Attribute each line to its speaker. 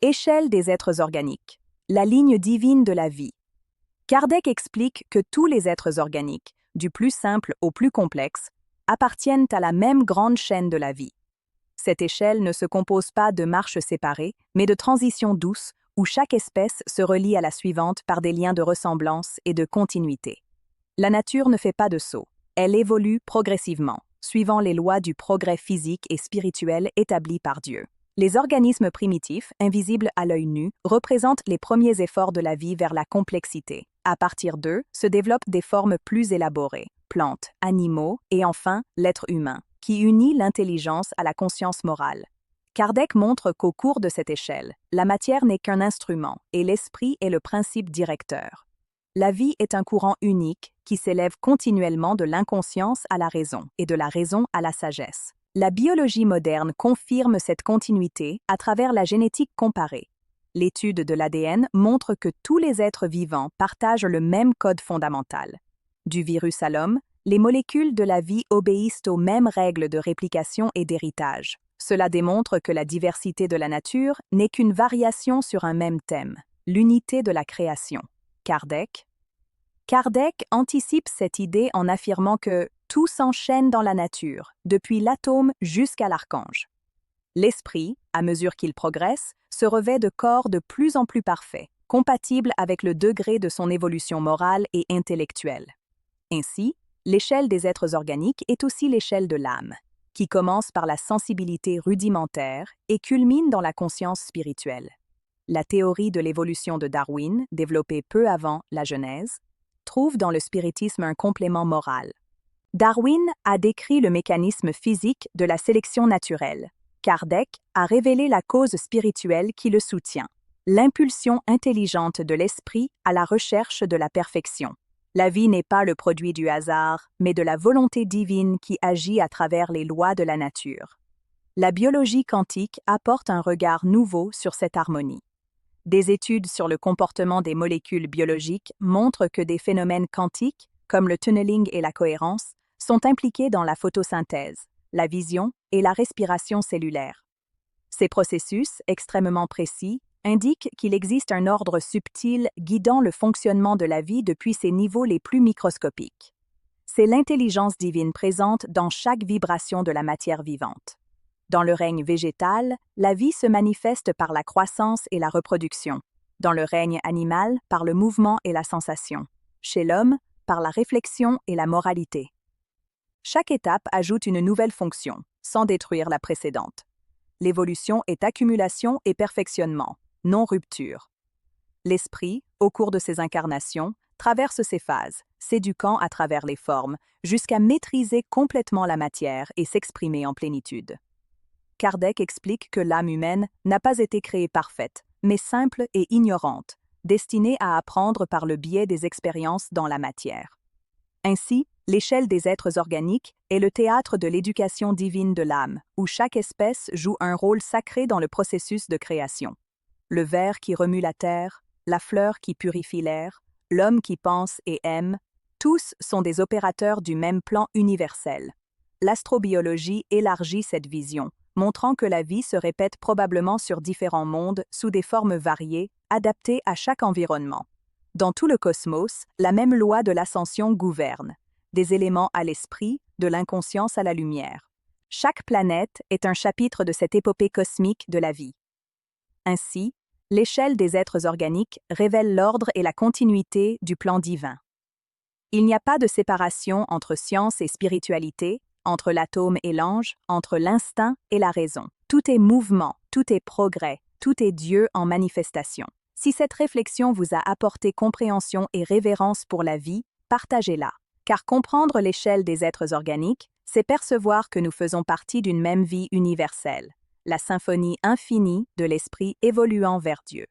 Speaker 1: Échelle des êtres organiques. La ligne divine de la vie. Kardec explique que tous les êtres organiques, du plus simple au plus complexe, appartiennent à la même grande chaîne de la vie. Cette échelle ne se compose pas de marches séparées, mais de transitions douces où chaque espèce se relie à la suivante par des liens de ressemblance et de continuité. La nature ne fait pas de saut, elle évolue progressivement, suivant les lois du progrès physique et spirituel établies par Dieu. Les organismes primitifs, invisibles à l'œil nu, représentent les premiers efforts de la vie vers la complexité. À partir d'eux, se développent des formes plus élaborées, plantes, animaux et enfin l'être humain, qui unit l'intelligence à la conscience morale. Kardec montre qu'au cours de cette échelle, la matière n'est qu'un instrument et l'esprit est le principe directeur. La vie est un courant unique qui s'élève continuellement de l'inconscience à la raison et de la raison à la sagesse. La biologie moderne confirme cette continuité à travers la génétique comparée. L'étude de l'ADN montre que tous les êtres vivants partagent le même code fondamental. Du virus à l'homme, les molécules de la vie obéissent aux mêmes règles de réplication et d'héritage. Cela démontre que la diversité de la nature n'est qu'une variation sur un même thème, l'unité de la création. Kardec anticipe cette idée en affirmant que tout s'enchaîne dans la nature, depuis l'atome jusqu'à l'archange. L'esprit, à mesure qu'il progresse, se revêt de corps de plus en plus parfaits, compatibles avec le degré de son évolution morale et intellectuelle. Ainsi, l'échelle des êtres organiques est aussi l'échelle de l'âme, qui commence par la sensibilité rudimentaire et culmine dans la conscience spirituelle. La théorie de l'évolution de Darwin, développée peu avant la Genèse, trouve dans le spiritisme un complément moral. Darwin a décrit le mécanisme physique de la sélection naturelle. Kardec a révélé la cause spirituelle qui le soutient, l'impulsion intelligente de l'esprit à la recherche de la perfection. La vie n'est pas le produit du hasard, mais de la volonté divine qui agit à travers les lois de la nature. La biologie quantique apporte un regard nouveau sur cette harmonie. Des études sur le comportement des molécules biologiques montrent que des phénomènes quantiques, comme le tunneling et la cohérence, sont impliqués dans la photosynthèse, la vision et la respiration cellulaire. Ces processus, extrêmement précis, indiquent qu'il existe un ordre subtil guidant le fonctionnement de la vie depuis ses niveaux les plus microscopiques. C'est l'intelligence divine présente dans chaque vibration de la matière vivante. Dans le règne végétal, la vie se manifeste par la croissance et la reproduction. Dans le règne animal, par le mouvement et la sensation. Chez l'homme, par la réflexion et la moralité. Chaque étape ajoute une nouvelle fonction, sans détruire la précédente. L'évolution est accumulation et perfectionnement, non rupture. L'esprit, au cours de ses incarnations, traverse ces phases, s'éduquant à travers les formes, jusqu'à maîtriser complètement la matière et s'exprimer en plénitude. Kardec explique que l'âme humaine n'a pas été créée parfaite, mais simple et ignorante, destinée à apprendre par le biais des expériences dans la matière. Ainsi, l'échelle des êtres organiques est le théâtre de l'éducation divine de l'âme, où chaque espèce joue un rôle sacré dans le processus de création. Le ver qui remue la terre, la fleur qui purifie l'air, l'homme qui pense et aime, tous sont des opérateurs du même plan universel. L'astrobiologie élargit cette vision, montrant que la vie se répète probablement sur différents mondes sous des formes variées, adaptées à chaque environnement. Dans tout le cosmos, la même loi de l'ascension gouverne, des éléments à l'esprit, de l'inconscience à la lumière. Chaque planète est un chapitre de cette épopée cosmique de la vie. Ainsi, l'échelle des êtres organiques révèle l'ordre et la continuité du plan divin. Il n'y a pas de séparation entre science et spiritualité, entre l'atome et l'ange, entre l'instinct et la raison. Tout est mouvement, tout est progrès, tout est Dieu en manifestation. Si cette réflexion vous a apporté compréhension et révérence pour la vie, partagez-la. Car comprendre l'échelle des êtres organiques, c'est percevoir que nous faisons partie d'une même vie universelle, la symphonie infinie de l'esprit évoluant vers Dieu.